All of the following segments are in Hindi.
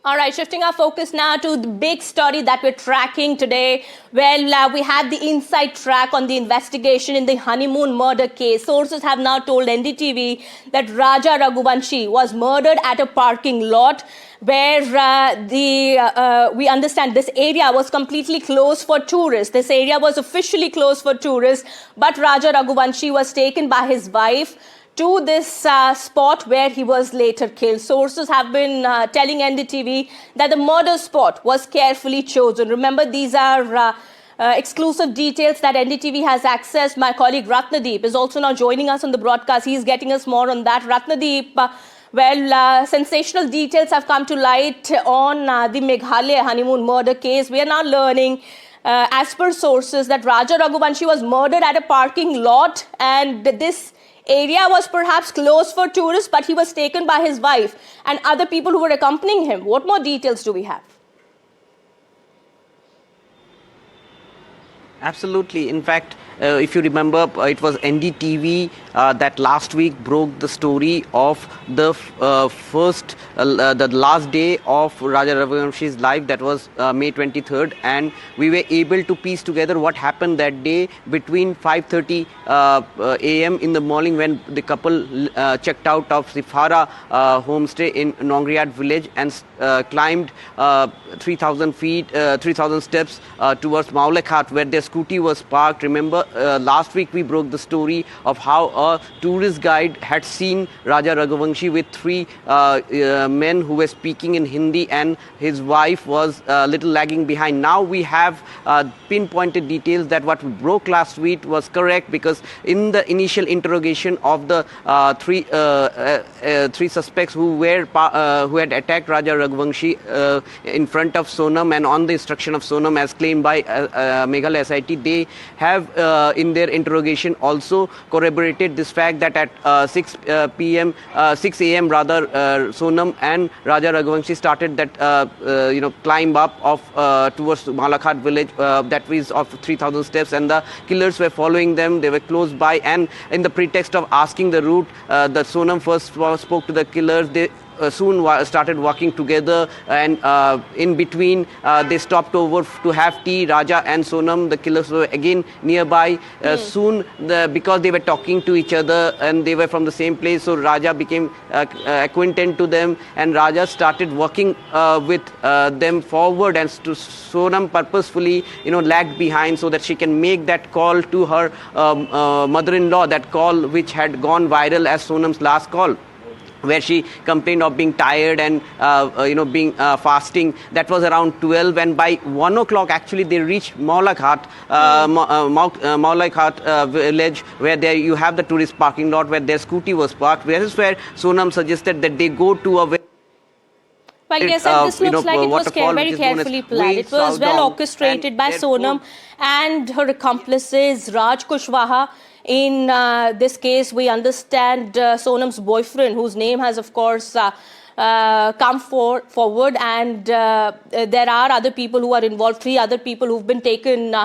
All right, shifting our focus now to the big story that we're tracking today. Well, we had the inside track on the investigation in the honeymoon murder case. Sources have now told NDTV that Raja Raghuvanshi was murdered at a parking lot where we understand this area was completely closed for tourists. This area was officially closed for tourists, but Raja Raghuvanshi was taken by his wife to this spot where he was later killed. Sources have been telling NDTV that the murder spot was carefully chosen. Remember, these are exclusive details that NDTV has accessed. My colleague Ratnadeep is also now joining us on the broadcast. He's getting us more on that. Ratnadeep, sensational details have come to light on the Meghalaya honeymoon murder case. We are now learning, as per sources, that Raja Raghuvanshi was murdered at a parking lot, and this area was perhaps closed for tourists, but he was taken by his wife and other people who were accompanying him. What more details do we have? Absolutely. In fact, if you remember, it was NDTV that last week broke the story of the the last day of Raja Raghuvanshi's life. That was May 23rd, and we were able to piece together what happened that day between 5:30 a.m. in the morning when the couple checked out of the Farah homestay in Nongriat village and climbed 3,000 feet, 3,000 steps towards Maulai Ghat, where their scooty was parked. Remember, last week we broke the story of how a tourist guide had seen Raja Raghuvanshi with three men who were speaking in Hindi, and his wife was a little lagging behind. Now we have pinpointed details that what we broke last week was correct, because in the initial interrogation of the three suspects who had attacked Raja Raghuvanshi in front of Sonam and on the instruction of Sonam, as claimed by Meghalaya SIT, they have in their interrogation also corroborated this fact that at 6 a.m. Sonam and Raja Raghuvanshi started that climb up of towards Maulai Ghat village, that was of 3,000 steps, and the killers were following them. They were close by, and in the pretext of asking the route, the Sonam first spoke to the killers. They soon started walking together, and in between they stopped over to have tea. Raja and Sonam, the killers, were again nearby. Soon, because they were talking to each other and they were from the same place, so Raja became acquainted to them, and Raja started walking with them forward, and Sonam purposefully lagged behind so that she can make that call to her mother-in-law, that call which had gone viral as Sonam's last call, where she complained of being tired and being fasting. That was around 12, and by 1 o'clock actually they reached Maulai Ghat, Maulai Ghat village, where there you have the tourist parking lot where their scooty was parked. This is where Sonam suggested that they go to a well, yes, and this looks like it was very carefully planned. It was well orchestrated by Sonam and her accomplices, Raj Kushwaha. In this case, we understand Sonam's boyfriend, whose name has, of course, come forward, and there are other people who are involved, 3 other people who've been taken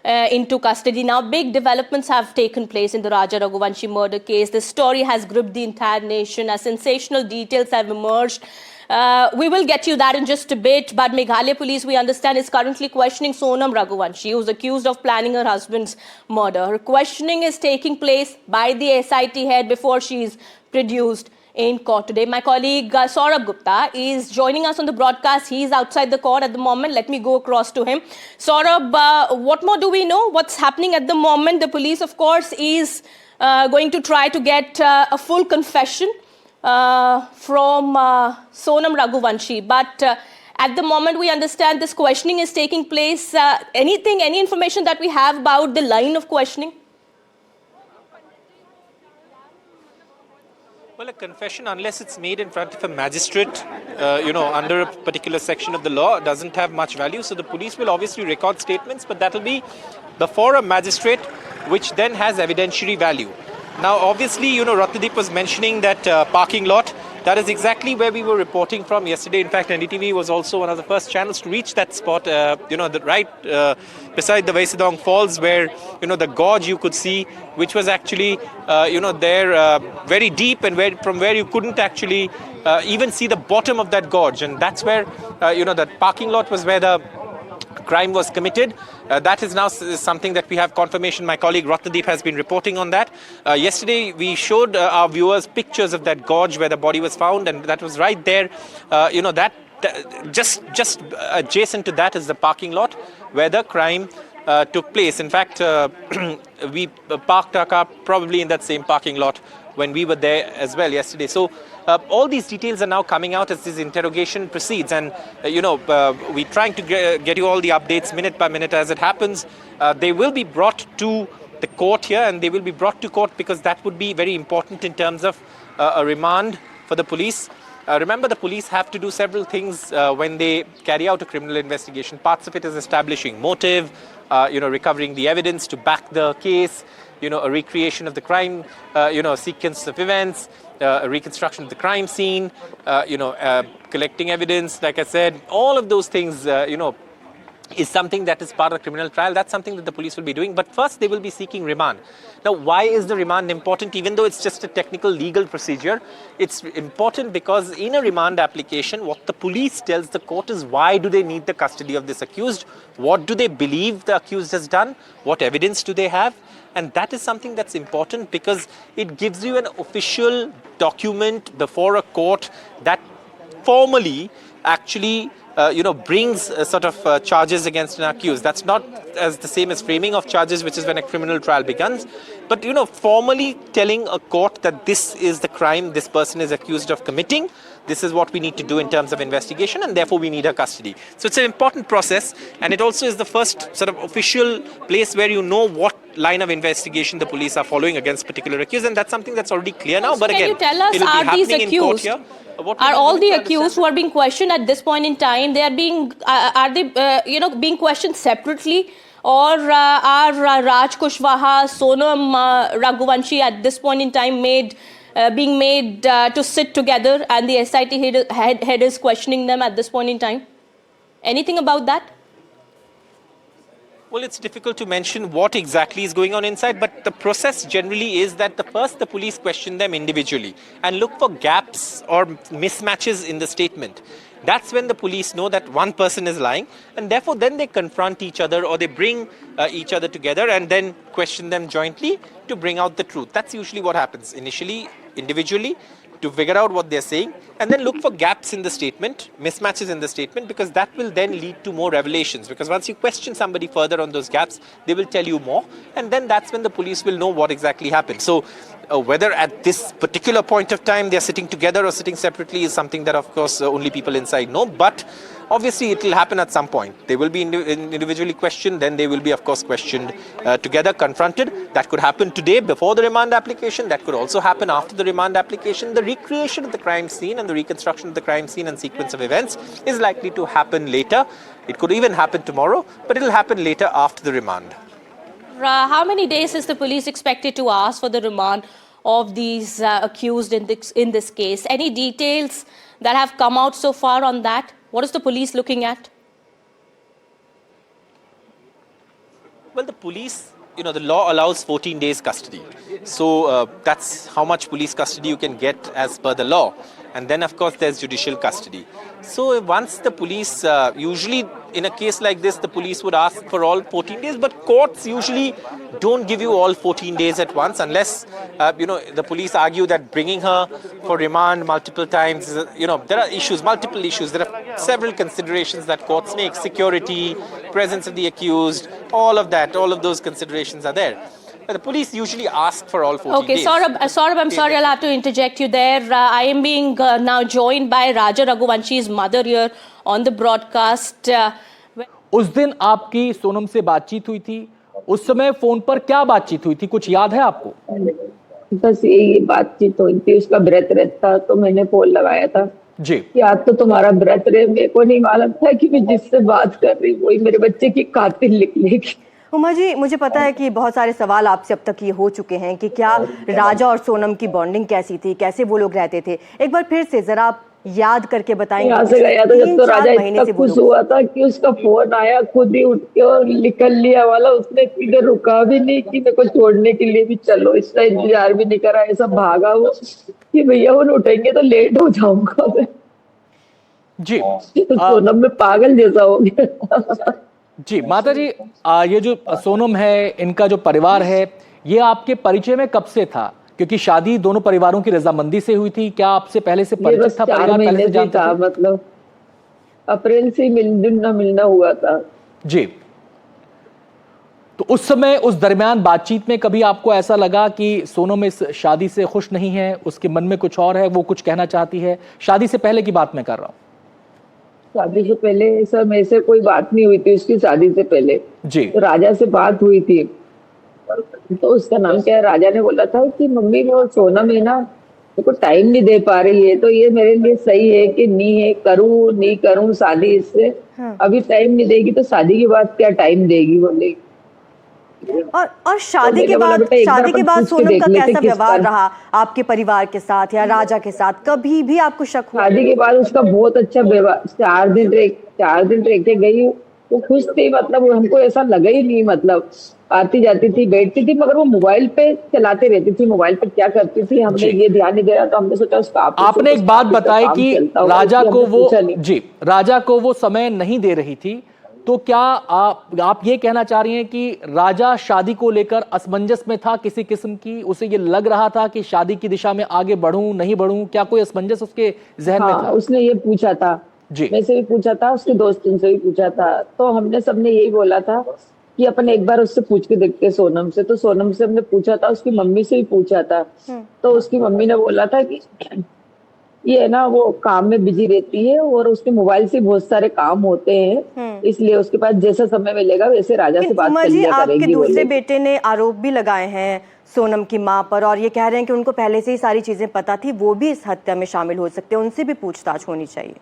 into custody. Now, big developments have taken place in the Raja Raghuvanshi murder case. The story has gripped the entire nation as sensational details have emerged. We will get you that in just a bit, but Meghalaya police, we understand, is currently questioning Sonam Raghuvanshi, who's accused of planning her husband's murder. Her questioning is taking place by the SIT head before she is produced in court today. My colleague Saurabh Gupta is joining us on the broadcast. He's outside the court at the moment. Let me go across to him. Saurabh, what more do we know? What's happening at the moment? The police, of course, is going to try to get a full confession from Sonam Raghuvanshi, but at the moment we understand this questioning is taking place. Any information that we have about the line of questioning? Well, a confession, unless it's made in front of a magistrate, under a particular section of the law, doesn't have much value. So the police will obviously record statements, but that will be before a magistrate, which then has evidentiary value. Now, obviously, Ratnadeep was mentioning that parking lot. That is exactly where we were reporting from yesterday. In fact, NDTV was also one of the first channels to reach that spot, right beside the Vaisadong Falls, where, the gorge you could see, which was actually, there very deep, and from where you couldn't actually even see the bottom of that gorge. And that's where, that parking lot was where the crime was committed. That is now something that we have confirmation. My colleague Ratnadeep has been reporting on that. Yesterday, we showed our viewers pictures of that gorge where the body was found, and that was right there. Just adjacent to that is the parking lot where the crime took place. In fact, we parked our car probably in that same parking lot when we were there as well yesterday. So all these details are now coming out as this interrogation proceeds, and we're trying to get you all the updates minute by minute as it happens. They will be brought to the court here, and they will be brought to court because that would be very important in terms of a remand for the police. Remember, the police have to do several things when they carry out a criminal investigation. Parts of it is establishing motive, recovering the evidence to back the case, a recreation of the crime, sequence of events, a reconstruction of the crime scene, collecting evidence, like I said. All of those things, is something that is part of the criminal trial. That's something that the police will be doing. But first, they will be seeking remand. Now, why is the remand important? Even though it's just a technical legal procedure, it's important because in a remand application, what the police tells the court is why do they need the custody of this accused? What do they believe the accused has done? What evidence do they have? And that is something that's important because it gives you an official document before a court that formally actually brings sort of charges against an accused. That's not as the same as framing of charges, which is when a criminal trial begins. But, formally telling a court that this is the crime this person is accused of committing, this is what we need to do in terms of investigation, and therefore we need her custody. So it's an important process, and it also is the first sort of official place where you know what line of investigation the police are following against particular accused, and that's something that's already clear now. So but can again, you tell us, it'll be are these happening in court accused? here. Are all the accused who are being questioned at this point in time, they are being, are they, being questioned separately? Or are Raj Kushwaha, Sonam Raghuvanshi at this point in time being made to sit together, and the SIT head is questioning them at this point in time? Anything about that? Well, it's difficult to mention what exactly is going on inside, but the process generally is that the police question them individually and look for gaps or mismatches in the statement. That's when the police know that one person is lying, and therefore then they confront each other or they bring each other together and then question them jointly to bring out the truth. That's usually what happens initially, individually, to figure out what they're saying, and then look for gaps in the statement, mismatches in the statement, because that will then lead to more revelations. Because once you question somebody further on those gaps, they will tell you more, and then that's when the police will know what exactly happened. So whether at this particular point of time they're sitting together or sitting separately is something that, of course, only people inside know. But obviously, it will happen at some point. They will be individually questioned, then they will be, of course, questioned together, confronted. That could happen today before the remand application. That could also happen after the remand application. The recreation of the crime scene and the reconstruction of the crime scene and sequence of events is likely to happen later. It could even happen tomorrow, but it will happen later after the remand. How many days is the police expected to ask for the remand of these accused in this case? Any details that have come out so far on that? What is the police looking at? Well, the police, the law allows 14 days custody. So that's how much police custody you can get as per the law. And then, of course, there's judicial custody. So once the police, usually in a case like this, the police would ask for all 14 days, but courts usually don't give you all 14 days at once unless, the police argue that bringing her for remand multiple times, there are issues, multiple issues. There are several considerations that courts make: security, presence of the accused, all of those considerations are there. The police usually ask for all 14 days. Okay, Saurabh, I'm sorry, I'll have to interject you there. I am being now joined by Raja Raghuvanshi's mother here on the broadcast. उस दिन आपकी सोनम से बातचीत हुई थी, उस समय फोन पर क्या बातचीत हुई थी, कुछ याद है आपको? बस यही बातचीत हुई थी, उसका व्रत रहता तो मैंने फोन लगाया था जी कि आज तो तुम्हारा व्रत रहे। मेरे को नहीं मालूम था कि मैं जिससे बात कर रही वही मेरे बच्चे की कातिल निकलेगी। उमा जी, मुझे पता है कि बहुत सारे सवाल आपसे अब तक ये हो चुके हैं कि क्या राजा और सोनम की बॉन्डिंग कैसी थी, कैसे वो लोग रहते थे। एक बार फिर से जरा आप याद करके बताएंगे। यहाँ से गया था जब तो राजा इतना खुश हुआ था कि उसका फोन आया, खुद ही उठ के और निकल लिया वाला। उसने किधर रुका भी नहीं कि मेरे को छोड़ने के लिए भी चलो, इसका इंतजार भी नहीं करा। ऐसा भागा वो कि भैया वो उठेंगे तो लेट हो जाऊंगा मैं जी। तो सोनम में पागल जैसा हो गया। जी माता जी, ये जो सोनम है, इनका जो परिवार है, ये आपके परिचय में कब से था? क्योंकि शादी दोनों परिवारों की रजामंदी से हुई थी। क्या आपसे पहले से परिचित था परिवार, पहले से जानते थे? मतलब अप्रैल से मिलना हुआ था। जी। तो उस समय, उस दरमियान बातचीत में कभी आपको ऐसा लगा कि सोनम इस शादी से खुश नहीं है, उसके मन में कुछ और है, वो कुछ कहना चाहती है? शादी से पहले की बात मैं कर रहा हूँ। शादी से पहले सर मेरे से कोई बात नहीं हुई थी उसकी। शादी से पहले जी तो राजा से बात हुई थी। तो उसका नाम क्या है, राजा ने बोला था कि मम्मी वो सोनम है ना, मेरे को टाइम नहीं दे पा रही है, तो ये मेरे लिए सही है कि नहीं है, करूं नहीं करूं शादी इससे। हाँ। अभी टाइम नहीं देगी तो शादी के बाद क्या टाइम देगी बोले। और शादी के बाद सोनम का कैसा व्यवहार रहा आपके परिवार के साथ या राजा के साथ? कभी भी आपको शक हुआ? शादी के बाद उसका बहुत अच्छा व्यवहार। 4 दिन रह के गई, वो खुश थी। मतलब हमको ऐसा लगा ही नहीं, मतलब आती जाती थी, बैठती थी, मगर वो मोबाइल पे चलाते रहती थी। मोबाइल पे क्या करती थी हमने ये ध्यान नहीं दिया, तो हमने सोचा उसका आपने एक बात बताई कि राजा को वो जी राजा को वो समय नहीं दे रही थी। तो क्या आप ये कहना चाह रही हैं कि राजा शादी को लेकर असमंजस में था किसी किस्म की? उसे ये लग रहा था कि शादी की दिशा में आगे बढ़ूं नहीं बढ़ूं? क्या कोई असमंजस उसके जहन में था? उसने ये पूछा था जी, मैं से भी पूछा था, उसके दोस्तों से भी पूछा था। तो हमने सबने यही बोला था कि अपन एक बार उससे पूछ के देखते सोनम से। तो सोनम से हमने पूछा था, उसकी मम्मी से भी पूछा था। तो उसकी मम्मी ने बोला था कि ये है ना, वो काम में बिजी रहती है और उसके मोबाइल से बहुत सारे काम होते हैं, इसलिए उसके पास जैसा समय मिलेगा वैसे राजा से बात कर लिया करेगी। आपके दूसरे बेटे ने आरोप भी लगाए हैं सोनम की मां पर, और ये कह रहे हैं कि उनको पहले से ही सारी चीजें पता थी, वो भी इस हत्या में शामिल हो सकते हैं, उनसे भी पूछताछ होनी चाहिए।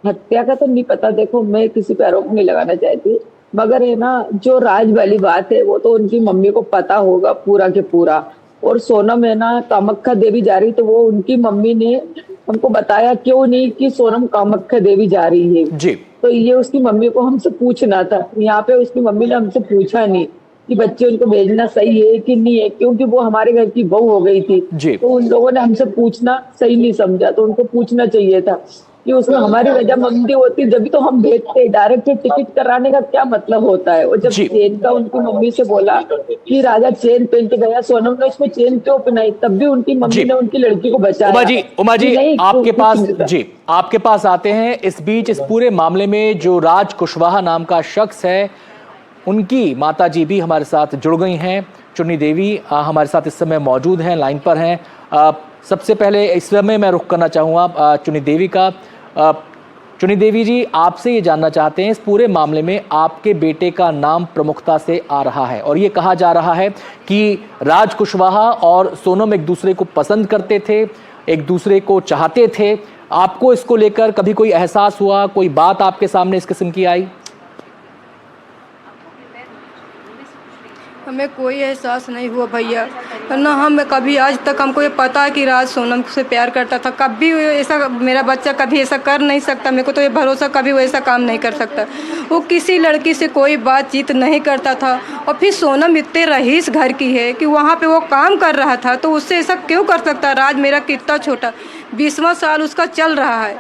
हत्या का तो नहीं पता, देखो मैं किसी पे आरोप नहीं लगाना चाहती, मगर है ना, जो राज वाली बात है वो तो उनकी मम्मी को पता होगा पूरा के पूरा। और सोनम है ना कामाख्या देवी जा रही, तो वो उनकी मम्मी ने हमको बताया क्यों नहीं कि सोनम कामाख्या देवी जा रही है जी। तो ये उसकी मम्मी को हमसे पूछना था। यहाँ पे उसकी मम्मी ने हमसे पूछा नहीं कि बच्चे उनको भेजना सही है कि नहीं है, क्योंकि वो हमारे घर की बहू हो गई थी जी। तो उन लोगों ने हमसे पूछना सही नहीं समझा। तो उनको पूछना चाहिए था कि उसमें हमारी रजामंदी होती, जब तो हम भेजते। डायरेक्ट टिकट कराने का क्या मतलब होता है? और जब चेन का उनकी मम्मी से बोला कि राजा चेन पहन के गया, सोनम ने उसमें चेन क्यों पहनाई, तब भी उनकी मम्मी ने उनकी लड़की को बचाया। उमा जी आपके पास आते हैं। इस बीच इस पूरे मामले में जो राज कुशवाहा नाम का शख्स है, उनकी माताजी भी हमारे साथ जुड़ गई हैं। चुन्नी देवी हमारे साथ इस समय मौजूद हैं, लाइन पर हैं। सबसे पहले इस समय मैं रुख करना चाहूँगा चुन्नी देवी का। चुन्नी देवी जी, आपसे ये जानना चाहते हैं, इस पूरे मामले में आपके बेटे का नाम प्रमुखता से आ रहा है और ये कहा जा रहा है कि राज कुशवाहा और सोनम एक दूसरे को पसंद करते थे, एक दूसरे को चाहते थे। आपको इसको लेकर कभी कोई एहसास हुआ, कोई बात आपके सामने इस किस्म की आई? हमें कोई एहसास नहीं हुआ भैया, ना हम कभी आज तक हमको ये पता है कि राज सोनम से प्यार करता था। कभी ऐसा मेरा बच्चा कभी ऐसा कर नहीं सकता, मेरे को तो ये भरोसा, कभी वो ऐसा काम नहीं कर सकता। वो किसी लड़की से कोई बातचीत नहीं करता था। और फिर सोनम इतने रईस घर की है कि वहाँ पे वो काम कर रहा था, तो उससे ऐसा क्यों कर सकता? राज मेरा कितना छोटा 20वां साल उसका चल रहा है,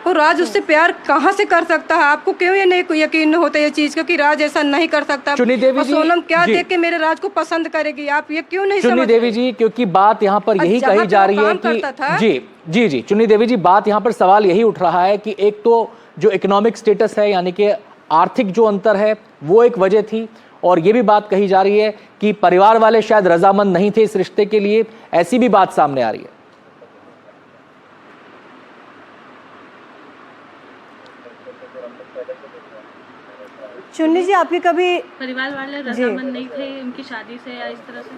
और राज उससे प्यार कहाँ से कर सकता है? आपको क्यों ये नहीं यकीन होता ये चीज का कि राज ऐसा नहीं कर सकता? और सोनम क्या देख के मेरे राज को पसंद करेगी? आप ये क्यों नहीं समझ? देवी जी, क्योंकि बात यहाँ पर यही कही जा रही है कि जी चुन्नी देवी जी, बात यहाँ पर सवाल यही उठ रहा है कि एक तो जो इकोनॉमिक स्टेटस है, यानी कि आर्थिक जो अंतर है, वो एक वजह थी, और ये भी बात कही जा रही है कि परिवार वाले शायद रजामंद नहीं थे इस रिश्ते के लिए, ऐसी भी बात सामने आ रही है। चुन्नी जी, आपकी कभी परिवार वाले रजामंद नहीं थे उनकी शादी से या इस तरह से?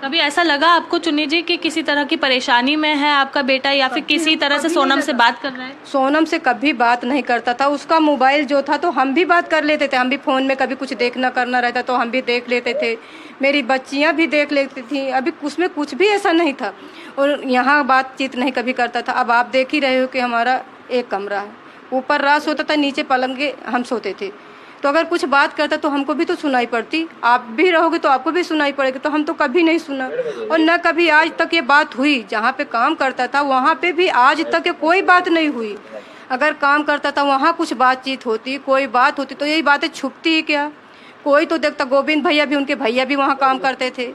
कभी ऐसा लगा आपको चुन्नी जी कि किसी तरह की परेशानी में है आपका बेटा या फिर किसी तरह से सोनम से बात कर रहा है? सोनम से कभी बात नहीं करता था। उसका मोबाइल जो था तो हम भी बात कर लेते थे, हम भी फ़ोन में कभी कुछ देखना करना रहता तो हम भी देख लेते थे, मेरी बच्चियां भी देख लेती थी। अभी उसमें कुछ भी ऐसा नहीं था और यहाँ बातचीत नहीं कभी करता था। अब आप देख ही रहे हो कि हमारा एक कमरा है, ऊपर रात सोता था, नीचे पलंगे हम सोते थे। तो अगर कुछ बात करता तो हमको भी तो सुनाई पड़ती, आप भी रहोगे तो आपको भी सुनाई पड़ेगी। तो हम तो कभी नहीं सुना और न कभी आज तक ये बात हुई। जहाँ पे काम करता था वहाँ पे भी आज तक ये कोई बात नहीं हुई। अगर काम करता था वहाँ कुछ बातचीत होती, कोई बात होती तो यही बातें छुपती ही क्या, कोई तो देखता। गोविंद भैया भी, उनके भैया भी वहाँ काम करते थे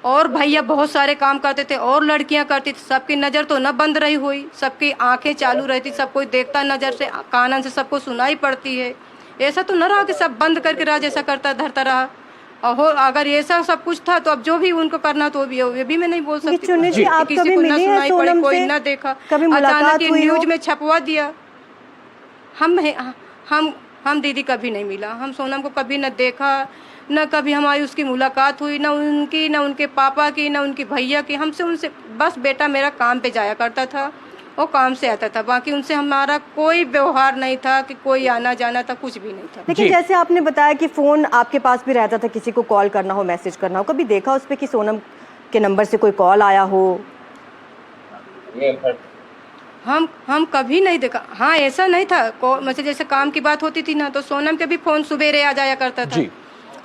और भैया बहुत सारे काम करते थे और लड़कियां करती थी। सबकी नज़र तो न बंद रही हुई, सबकी आंखें चालू रहती, सब कोई देखता नज़र से, कानन से सबको सुनाई पड़ती है। ऐसा तो न रहा कि सब बंद करके राज ऐसा करता धरता रहा। और अगर ऐसा सब कुछ था तो अब जो भी उनको करना तो ये भी मैं नहीं बोल सकती। चुन्नी जी, आप किसी कभी को न मिली हैं सुनाई पड़ी, सोनम कोई से? न देखा, कभी मुलाकात अचानक ये हुई हो? न्यूज में छपवा दिया। हम दीदी कभी नहीं मिला, हम सोनम को कभी न देखा, न कभी हमारी उसकी मुलाकात हुई, न उनकी, न उनके पापा की, न उनके भैया की। हमसे उनसे बस बेटा मेरा काम पे जाया करता था, वो काम से आता था, बाकी उनसे हमारा कोई व्यवहार नहीं था कि कोई आना जाना था, कुछ भी नहीं था। लेकिन जैसे आपने बताया कि फ़ोन आपके पास भी रहता था, किसी को कॉल करना हो, मैसेज करना हो, कभी देखा उस पर कि सोनम के नंबर से कोई कॉल आया हो? हम कभी नहीं देखा। हाँ, ऐसा नहीं था, मतलब जैसे काम की बात होती थी ना तो सोनम के भी फ़ोन सुबेरे आ जाया करता था।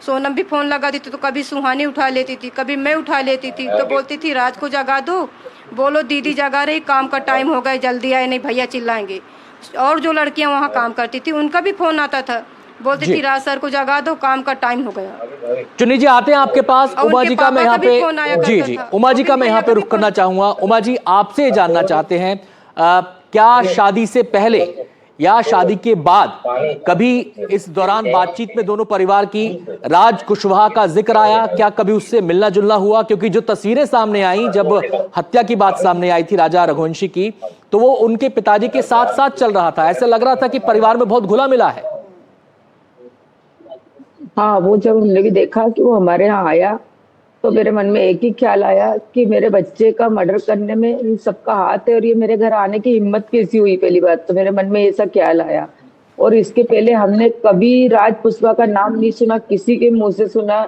सोनम भी फ़ोन लगाती थी तो कभी सुहानी उठा लेती थी, कभी मैं उठा लेती थी। तो बोलती थी रात को जगा दो, बोलो दीदी जगा रही, काम का टाइम हो गया, जल्दी आए नहीं भैया चिल्लाएंगे। और जो लड़कियां वहाँ काम करती थी उनका भी फ़ोन आता था, बोलती थी राज सर को जगा दो, काम का टाइम हो गया। चुन्नी जी आते हैं आपके पास। उमा जी का मैं यहाँ पे उमा जी का मैं यहाँ पे रुख करना चाहूंगा। उमा जी, आपसे जानना चाहते हैं क्या शादी से पहले या शादी के बाद कभी इस दौरान बातचीत में दोनों परिवार की राज कुशवाहा का जिक्र आया? क्या कभी उससे मिलना जुलना हुआ? क्योंकि जो तस्वीरें सामने आई जब हत्या की बात सामने आई थी राजा रघुवंशी की, तो वो उनके पिताजी के साथ साथ चल रहा था। ऐसा लग रहा था कि परिवार में बहुत घुला मिला है। हाँ, वो जब हमने भी देखा कि वो हमारे यहाँ आया तो मेरे मन में एक ही ख्याल आया कि मेरे बच्चे का मर्डर करने में इन सबका हाथ है और ये मेरे घर आने की हिम्मत कैसी हुई। पहली बात तो मेरे मन में ऐसा ख्याल आया। और इसके पहले हमने कभी राज कुशवाहा का नाम नहीं सुना, किसी के मुंह से सुना,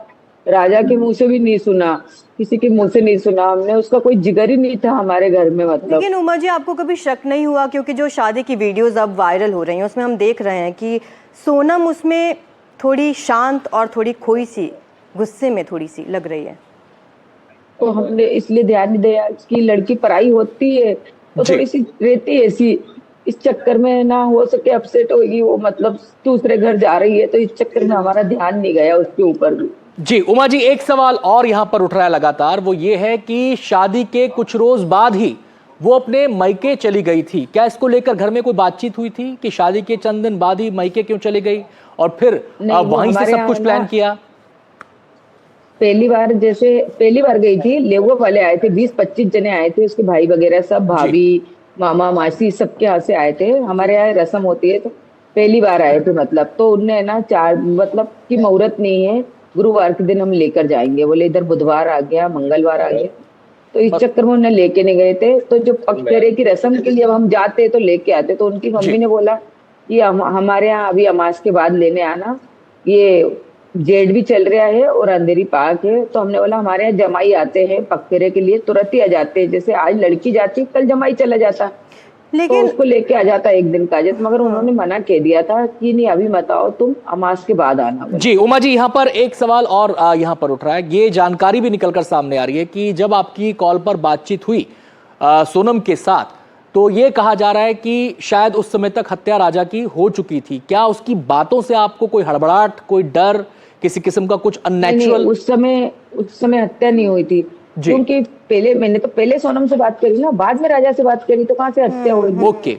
राजा के मुंह से भी नहीं सुना, किसी के मुंह से नहीं सुना हमने। उसका कोई जिगर ही नहीं था हमारे घर में, मतलब। लेकिन उमा जी, आपको कभी शक नहीं हुआ, क्योंकि जो शादी की वीडियोस अब वायरल हो रही हैं उसमें हम देख रहे हैं कि सोनम उसमें थोड़ी शांत और थोड़ी खोई सी, गुस्से में थोड़ी सी लग रही है? तो हमने इसलिए ध्यान नहीं दिया कि लड़की पराई होती है तो थोड़ी सी रहती है ऐसी, इस चक्कर में ना हो सके अपसेट होगी वो, मतलब दूसरे घर जा रही है, तो इस चक्कर में हमारा ध्यान नहीं गया उसके ऊपर भी। जी उमा जी, एक सवाल और यहां पर उठ रहा है लगातार, वो ये है कि शादी के कुछ रोज बाद ही वो अपने मायके चली गई थी। क्या इसको लेकर घर में कोई बातचीत हुई थी कि शादी के चंद दिन बाद ही मायके क्यों चली गई और फिर वहीं से सब कुछ प्लान किया? पहली बार गई थी, लेवो वाले आए थे, 20-25 जने आए थे, उसके भाई वगैरह सब, भाभी, मामा, मासी, सबके यहाँ से आए थे। हमारे यहाँ रस्म होती है तो पहली बार आए थे, मतलब। तो उनने ना मतलब कि मुहूर्त नहीं है, गुरुवार के दिन हम लेकर जाएंगे बोले। इधर बुधवार आ गया, मंगलवार आ गया, तो इस चक्कर में उन्हें लेके नहीं गए थे। तो जो पगफेरे की रस्म के लिए अब हम जाते तो लेके आते, तो उनकी मम्मी ने बोला कि हमारे यहाँ अभी अमास के बाद लेने आना, ये जेठ भी चल रहा है और अंधेरी पाक है। तो हमने बोला हमारे यहाँ जमाई आते हैं पगफेरे के लिए, तुरंत ही आ जाते हैं, जैसे आज लड़की जाती कल जमाई चला जाता, लेकिन तो उसको लेके आ जाता एक दिन का जैसे। मगर उन्होंने मना कह दिया था कि नहीं अभी मत आओ, तुम अमास के बाद आना। जी उमा जी, यहाँ पर एक सवाल और यहाँ पर उठ रहा है। ये जानकारी भी निकलकर सामने आ रही है कि जब आपकी कॉल पर बातचीत हुई सोनम के साथ, तो ये कहा जा रहा है कि शायद उस समय तक हत्या राजा की हो चुकी थी। क्या उसकी बातों से आपको कोई हड़बड़ाहट, कोई डर, किसी किस्म का कुछ अननेचुरल? उस समय हत्या नहीं हुई थी, क्योंकि मैंने तो पहले सोनम से बात करी ना, बाद में राजा से बात करी, तो कहाँ से हत्या हुई? ओके।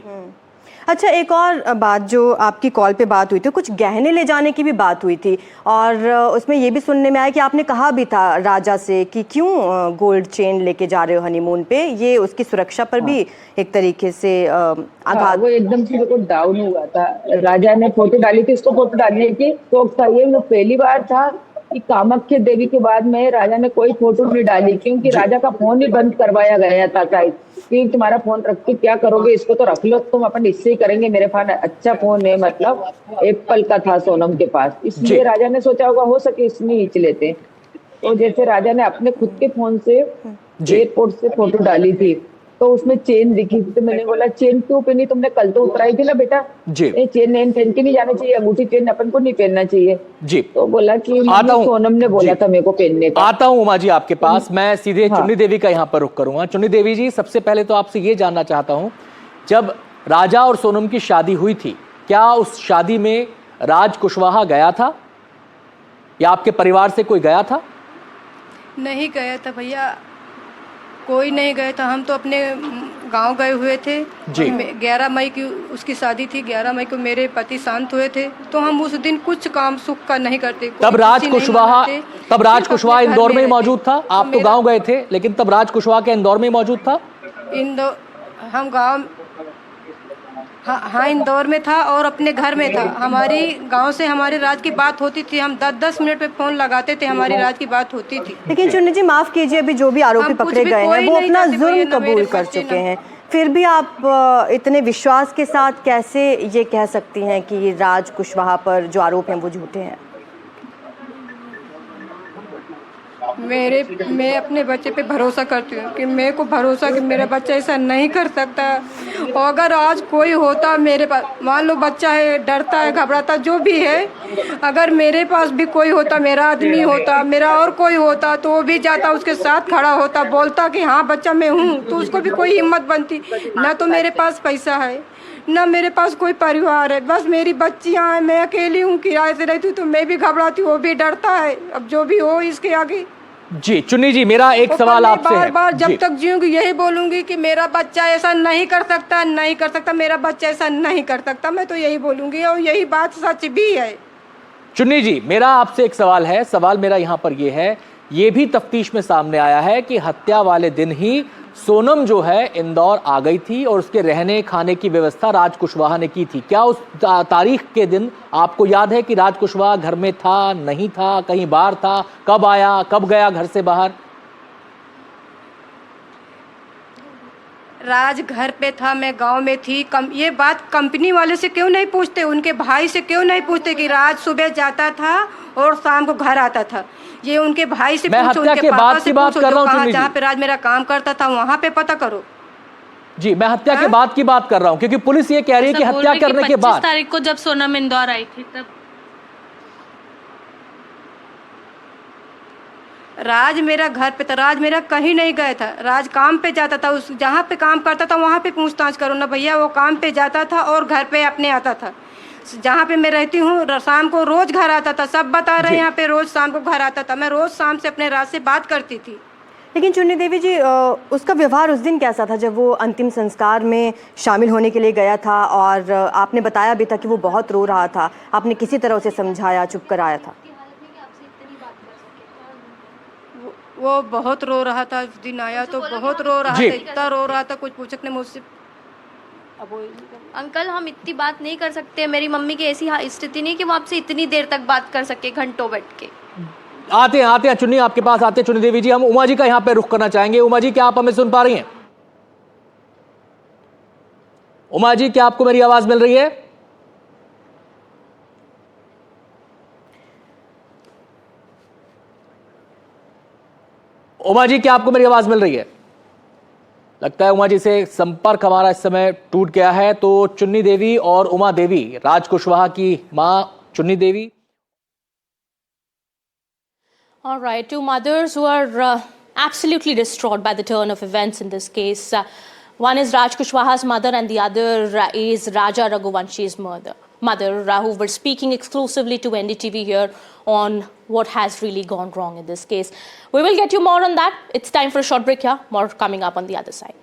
अच्छा, एक और बात, जो आपकी कॉल पे बात हुई थी, कुछ गहने ले जाने की भी बात हुई थी और उसमें ये भी सुनने में आया कि आपने कहा भी था राजा से कि क्यों गोल्ड चेन लेके जा रहे हो हनीमून पे, ये उसकी सुरक्षा पर भी एक तरीके से आघात। वो एकदम से मेरे को डाउन हुआ था। राजा ने फोटो डाली थी, उसको फोटो डालने की शौक था, ये पहली बार था कि कामाख्या देवी के बाद में राजा ने कोई फोटो नहीं डाली, क्योंकि राजा का फोन ही बंद करवाया गया था शायद, कि तुम्हारा फोन रख के क्या करोगे, इसको तो रख लो, तुम अपन इससे ही करेंगे, मेरे पास अच्छा फोन है, मतलब एप्पल का था सोनम के पास, इसलिए राजा ने सोचा होगा हो सके इसमें खींच लेते। तो जैसे राजा ने अपने खुद के फोन से एयरपोर्ट से फोटो डाली थी, तो उसमें चेन दिखी थी, तो मैंने बोला चेन क्यों पहनी तुमने, कल तो उतराई थी ना बेटा, ये चेन नैन पहन के नहीं जाना चाहिए, अंगूठी चेन अपन को नहीं पहनना चाहिए जी। तो बोला कि सोनम ने बोला था मेरे को पहनने का। आता हूं उमा जी आपके पास, मैं सीधे चुन्नी देवी का यहाँ पर रुख करूंगा। चुन्नी देवी जी, सबसे पहले तो आपसे ये जानना चाहता हूँ, जब राजा और सोनम की शादी हुई थी, क्या उस शादी में राज कुशवाहा गया था या आपके परिवार से कोई गया था? नहीं गया था भैया, कोई नहीं गया था, हम तो अपने गांव गए हुए थे जी। 11 मई की उसकी शादी थी, 11 मई को मेरे पति शांत हुए थे, तो हम उस दिन कुछ काम सुख का नहीं करते। तब राज कुशवाहा इंदौर में ही मौजूद था? आप तो गांव गए थे, लेकिन तब राज कुशवाहा के इंदौर में ही मौजूद था? इंदौर, हम गांव, हाँ इंदौर में था और अपने घर में था। हमारी गांव से हमारे राज की बात होती थी, हम 10-10 मिनट पे फोन लगाते थे, हमारी राज की बात होती थी। लेकिन चुन्नी जी माफ कीजिए, अभी जो भी आरोपी पकड़े गए हैं वो अपना जुर्म कबूल कर चुके हैं, फिर भी आप इतने विश्वास के साथ कैसे ये कह सकती हैं कि राज कुशवाहा पर जो आरोप हैं वो झूठे हैं? मैं अपने बच्चे पे भरोसा करती हूँ कि मेरे को भरोसा कि मेरा बच्चा ऐसा नहीं कर सकता। और अगर आज कोई होता मेरे पास, मान लो बच्चा है, डरता है, घबराता जो भी है, अगर मेरे पास भी कोई होता, मेरा आदमी होता, मेरा और कोई होता, तो वो भी जाता, उसके साथ खड़ा होता, बोलता कि हाँ बच्चा मैं हूँ, तो उसको भी कोई हिम्मत बनती। ना तो मेरे पास पैसा है, ना मेरे पास कोई परिवार है, बस मेरी बच्चियाँ हैं, मैं अकेली हूँ, किराए से रहती हूँ, तो मैं भी घबराती हूँ, वो भी डरता है। अब जो भी हो इसके आगे। जी चुन्नी जी, मेरा एक सवाल आपसे है, बार जब तक जीऊंगी यही बोलूंगी कि मेरा बच्चा ऐसा नहीं कर सकता, नहीं कर सकता, मेरा बच्चा ऐसा नहीं कर सकता, मैं तो यही बोलूंगी और यही बात सच भी है। चुन्नी जी, मेरा आपसे एक सवाल है, सवाल मेरा यहाँ पर ये है, ये भी तफ्तीश में सामने आया है कि हत्या वाले दिन ही सोनम जो है इंदौर आ गई थी और उसके रहने खाने की व्यवस्था राज कुशवाहा ने की थी। क्या उस तारीख के दिन आपको याद है कि राज कुशवाहा घर में था, नहीं था, कहीं बाहर था, कब आया, कब गया घर से बाहर? राज घर पे था, मैं गांव में थी। ये बात कंपनी वाले से क्यों नहीं पूछते, उनके भाई से क्यों नहीं पूछते कि राज सुबह जाता था और शाम को घर आता था? ये उनके भाई से पूछो, उनके पापा से पूछो, जहाँ पे राज मेरा काम करता था वहाँ पे पता करो। जी मैं हत्या के बाद की बात कर रहा हूँ, क्योंकि पुलिस ये कह रही है कि हत्या करने के बाद 25 तारीख को जब सोनम इंदौर आई थी तब राज मेरा घर पे था, राज मेरा कहीं नहीं गया था, राज काम पे जाता था, उस जहाँ पे काम करता था वहाँ पे पूछताछ करो ना भैया। वो काम पे जाता था और घर पे अपने आता था, जहाँ पे मैं रहती हूँ शाम को रोज घर आता था, सब बता रहे हैं यहाँ पे रोज शाम को घर आता था, मैं रोज शाम से अपने राज से बात करती थी। लेकिन चुन्नी देवी जी, उसका व्यवहार उस दिन कैसा था जब वो अंतिम संस्कार में शामिल होने के लिए गया था? और आपने बताया भी था कि वो बहुत रो रहा था, आपने किसी तरह उसे समझाया, चुप कराया था? वो बहुत रो रहा था, उस दिन आया तो बहुत रो रहा था, इतना रो रहा था कुछ पूछने मुझसे। अंकल हम इतनी बात नहीं कर सकते, मेरी मम्मी की ऐसी स्थिति नहीं कि वो आपसे इतनी देर तक बात कर सके, घंटों बैठ के। आते हैं चुन्नी, आपके पास आते हैं चुन्नी देवी जी। हम उमा जी का यहाँ पे रुख करना चाहेंगे। उमा जी, क्या आप हमें सुन पा रही हैं? उमा जी, क्या आपको मेरी आवाज मिल रही है? उमा जी, क्या आपको मेरी आवाज मिल रही है? लगता है उमा जी से संपर्क हमारा इस समय टूट गया है। तो चुन्नी देवी और उमा देवी, राज कुशवाहा की मां चुन्नी देवी। All right, two mothers who are absolutely distraught by the turn of events in this case. One is Raj Kushwaha's mother and the other is Raja Raghuvanshi's mother, who were speaking exclusively to NDTV here on what has really gone wrong in this case. We will get you more on that. It's time for a short break here. More coming up on the other side.